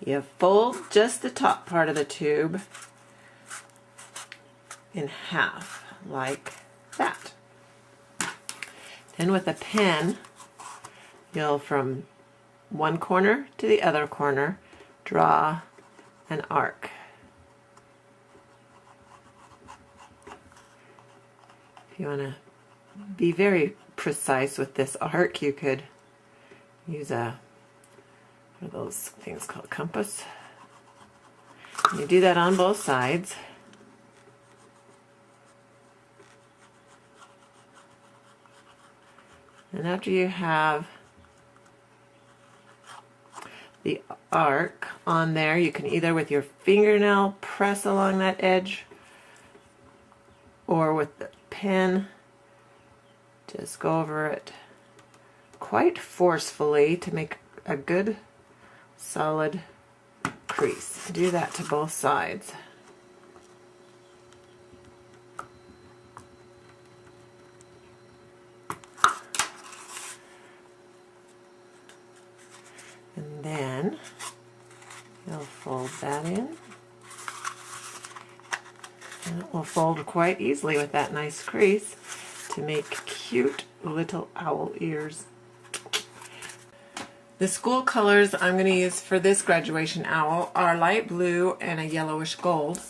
You fold just the top part of the tube in half, like that. Then with a pen, you'll from one corner to the other corner draw an arc. If you want to be very precise with this arc, you could use one of those things called compass. And you do that on both sides. And after you have the arc on there, you can either with your fingernail press along that edge, or with the pen just go over it quite forcefully to make a good solid crease. Do that to both sides. And then you'll fold that in. And it will fold quite easily with that nice crease to make cute little owl ears. The school colors I'm going to use for this graduation owl are light blue and a yellowish gold.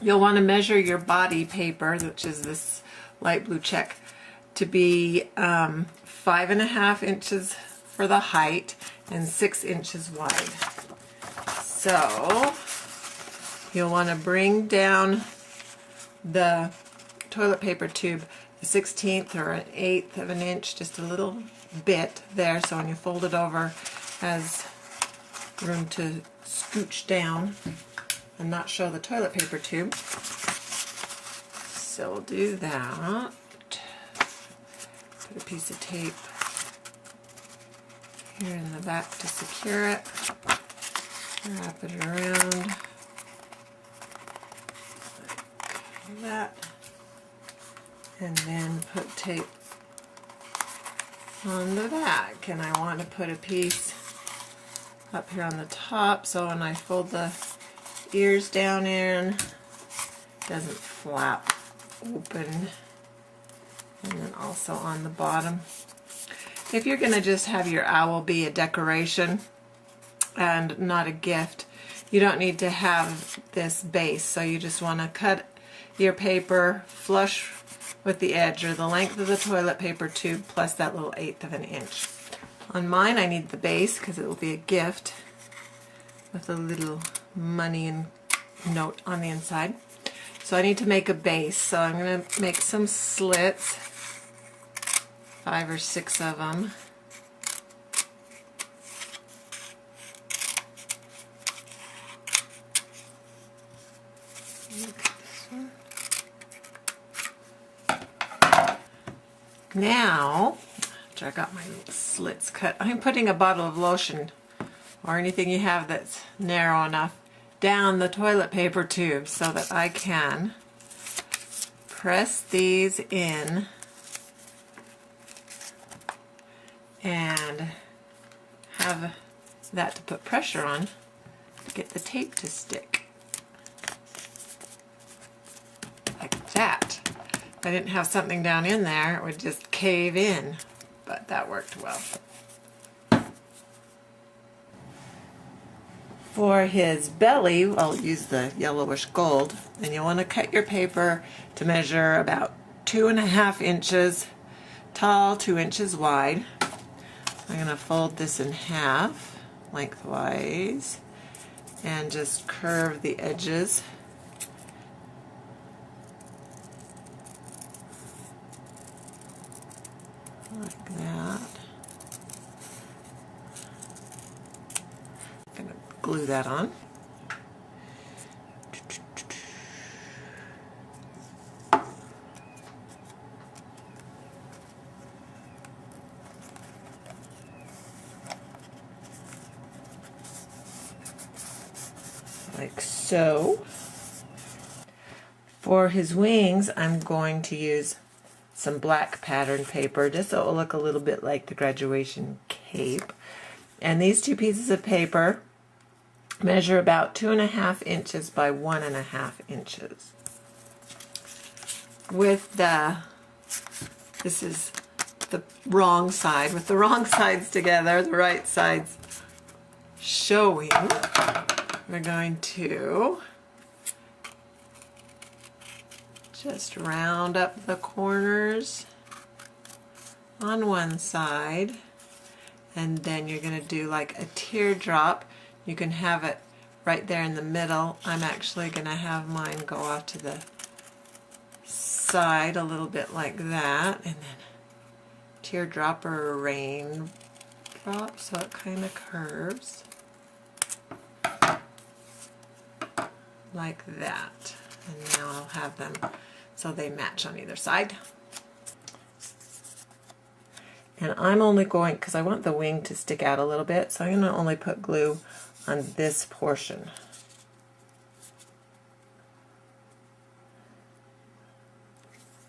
You'll want to measure your body paper, which is this light blue check, to be 5.5 inches for the height and 6 inches wide. So you'll want to bring down the toilet paper tube a 1/16 or an 1/8 of an inch, just a little bit there, so when you fold it over, has room to scooch down and not show the toilet paper tube. So we'll do that. Put a piece of tape here in the back to secure it. Wrap it around like that, and then put tape on the back. And I want to put a piece up here on the top, so when I fold the ears down in, it doesn't flap open. And then also on the bottom. If you're going to just have your owl be a decoration and not a gift, you don't need to have this base, so you just want to cut your paper flush with the edge or the length of the toilet paper tube plus that little 1/8 of an inch. On mine I need the base because it will be a gift with a little money and note on the inside. So I need to make a base, so I'm going to make some slits, 5 or 6 of them. Now, after I got my little slits cut, I'm putting a bottle of lotion or anything you have that's narrow enough down the toilet paper tube so that I can press these in and have that to put pressure on to get the tape to stick. Like that. If I didn't have something down in there, it would just cave in, but that worked well. For his belly, I'll use the yellowish gold, and you want to cut your paper to measure about 2.5 inches tall, 2 inches wide. I'm going to fold this in half lengthwise and just curve the edges. Like that. I'm going to glue that on. Like so. For his wings, I'm going to use some black pattern paper just so it will look a little bit like the graduation cape. And these two pieces of paper Measure about 2.5 inches by 1.5 inches. With this is the wrong side, with the wrong sides together, the right sides showing, we're going to just round up the corners on one side, and then you're going to do like a teardrop. You can have it right there in the middle. I'm actually going to have mine go off to the side a little bit like that, and then teardrop or a raindrop, so it kind of curves like that. And now I'll have them so they match on either side. And I'm only going, because I want the wing to stick out a little bit, so I'm going to only put glue on this portion.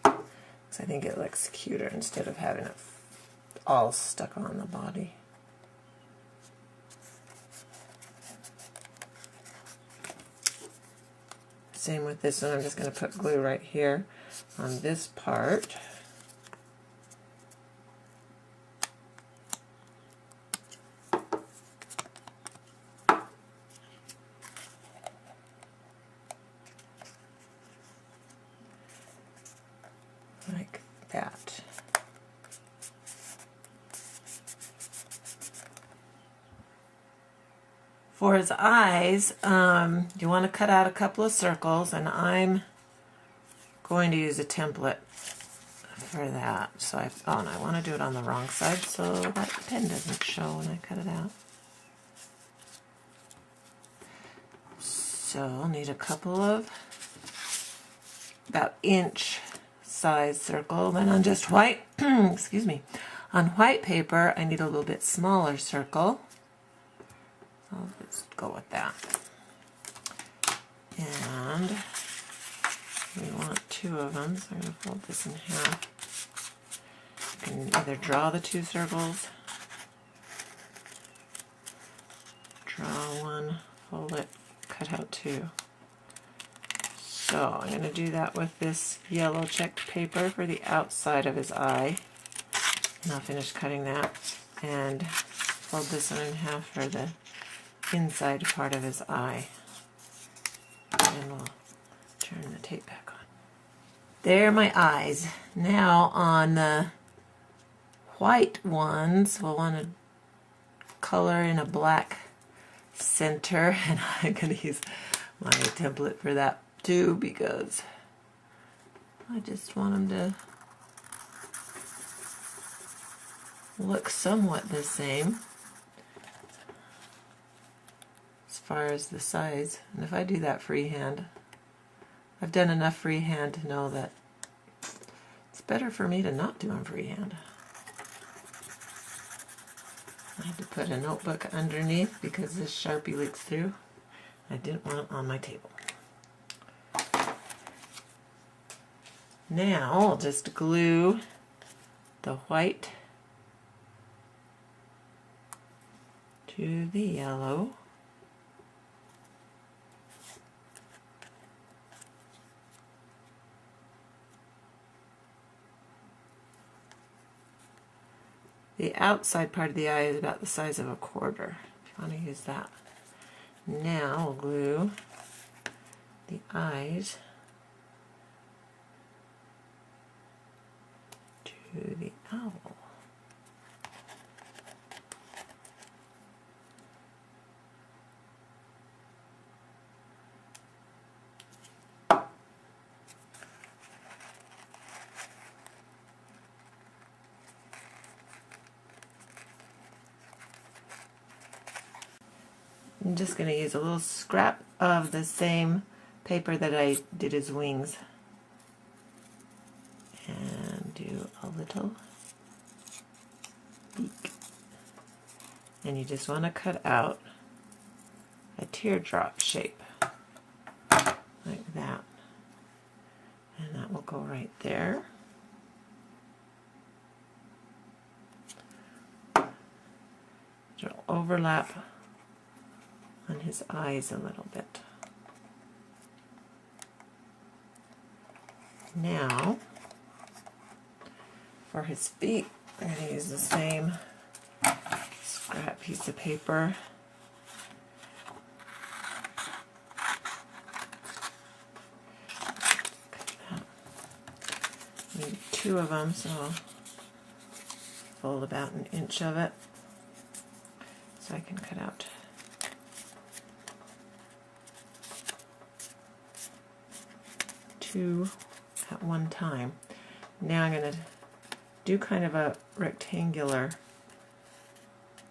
Because I think it looks cuter instead of having it all stuck on the body. Same with this one. I'm just going to put glue right here on this part. Like that. For his eyes, you want to cut out a couple of circles, and I'm going to use a template for that. So and I want to do it on the wrong side so that the pen doesn't show when I cut it out. So I'll need a couple of about inch size circle. Then on just white, excuse me, on white paper I need a little bit smaller circle. So let's go with that. And we want 2 of them, so I'm going to fold this in half. You can either draw the 2 circles, draw one, fold it, cut out 2. So I'm going to do that with this yellow checked paper for the outside of his eye. And I'll finish cutting that and fold this one in half for the inside part of his eye. And we'll turn the tape back on. There are my eyes. Now on the white ones, we'll want to color in a black center, and I'm going to use my template for that too because I just want them to look somewhat the same as far as the size. And if I do that freehand, I've done enough freehand to know that it's better for me to not do them freehand. I had to put a notebook underneath because this Sharpie leaks through. I didn't want it on my table. Now I'll just glue the white to the yellow. The outside part of the eye is about the size of a quarter, if you want to use that. Now we'll glue the eyes to the owl. I'm just going to use a little scrap of the same paper that I did his wings and do a little beak. And you just want to cut out a teardrop shape like that. And that will go right there. It'll overlap on his eyes a little bit. Now, for his feet, I'm going to use the same scrap piece of paper. I need 2 of them, so I'll fold about 1 inch of it so I can cut out 2 at one time. Now I'm going to do kind of a rectangular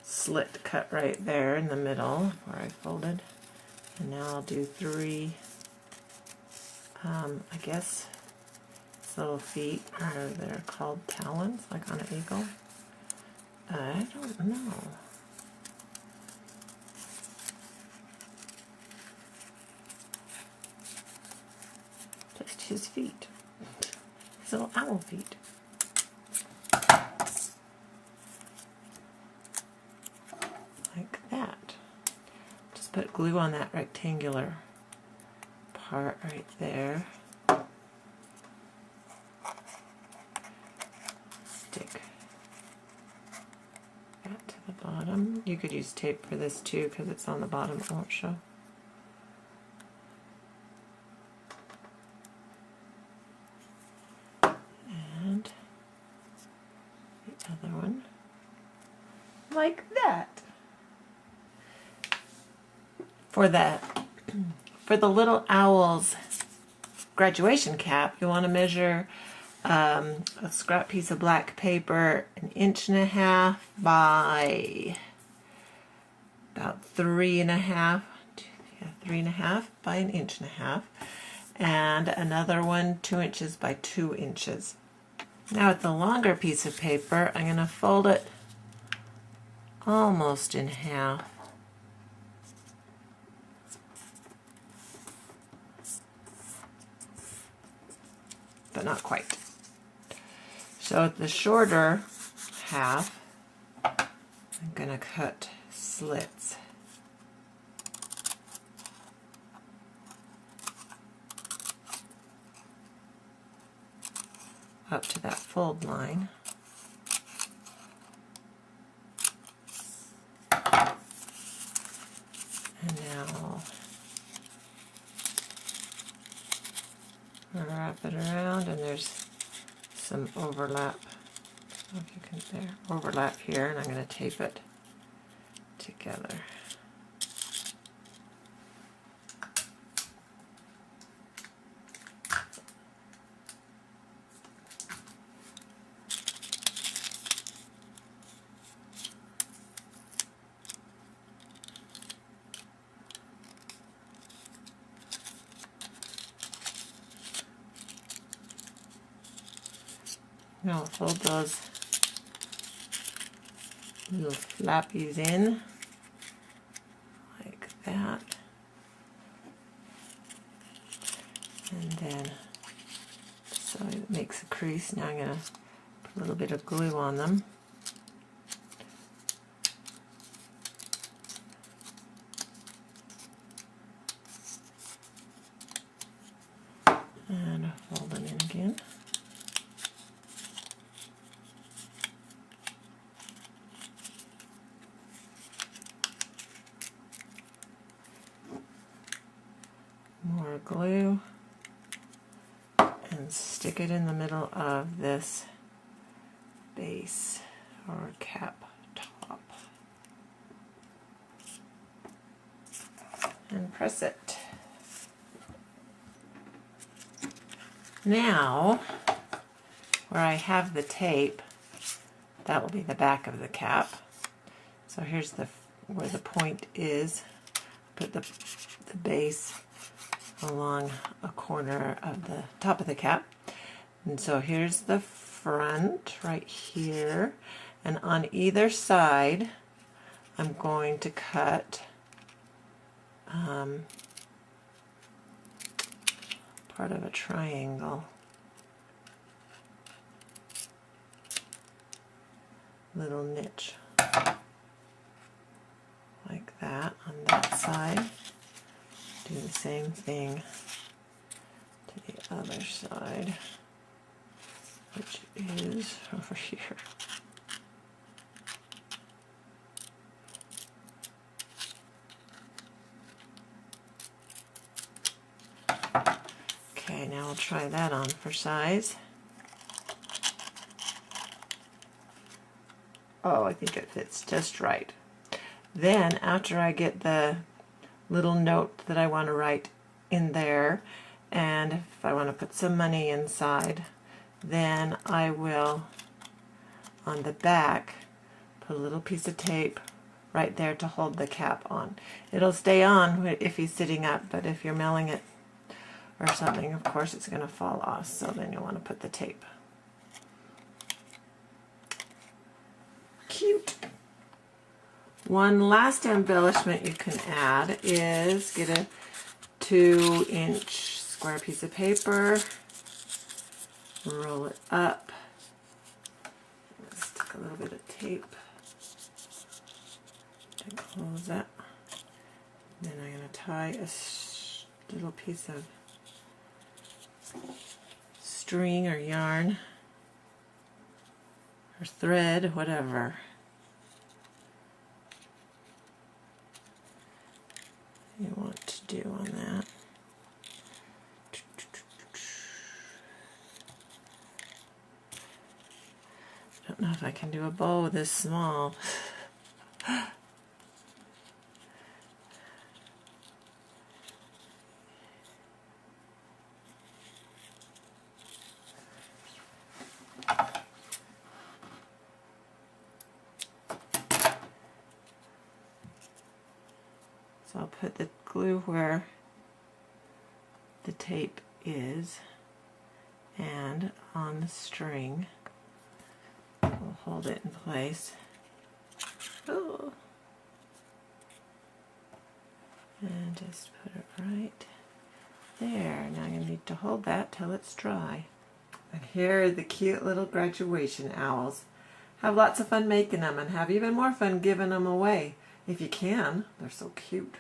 slit cut right there in the middle where I folded. And now I'll do 3, I guess, little feet, or they're called talons, like on an eagle. I don't know. Just his feet. His little owl feet. Like that. Just put glue on that rectangular part right there. Stick that to the bottom. You could use tape for this too because it's on the bottom, it won't show. And the other one like that. For the little owl's graduation cap, you want to measure a scrap piece of black paper 1.5 inches by about 3.5, 3.5 by 1.5 inches, and another one 2 inches by 2 inches. Now with the longer piece of paper, I'm going to fold it almost in half. But not quite. So the shorter half, I'm going to cut slits. Up to that fold line. And now I'll wrap it around, and there's some overlap. I don't know if you can there. Overlap here, and I'm going to tape it together. Now I'll fold those little flappies in like that, and then so it makes a crease. Now I'm going to put a little bit of glue on them. And I'll fold them in again. More glue, and stick it in the middle of this base or cap top and press it. Now, where I have the tape, that will be the back of the cap. So here's where the point is. Put the base along a corner of the top of the cap. And so here's the front right here, and on either side I'm going to cut part of a triangle, little niche like that on that side. Do the same thing to the other side, which is over here. Okay, now we'll try that on for size. Oh, I think it fits just right. Then, after I get the little note that I want to write in there, and if I want to put some money inside, then I will, on the back, put a little piece of tape right there to hold the cap on. It'll stay on if he's sitting up, but if you're mailing it or something, of course it's going to fall off, so then you'll want to put the tape. Cute! One last embellishment you can add is get a 2-inch square piece of paper, roll it up, stick a little bit of tape to close it. Then I'm going to tie a little piece of string or yarn or thread, whatever. You want to do on that. I don't know if I can do a bow this small. So I'll put the glue where the tape is, and on the string we'll hold it in place. Ooh. And just put it right there. Now I'm going to need to hold that till it's dry. And here are the cute little graduation owls. Have lots of fun making them, and have even more fun giving them away. If you can, they're so cute.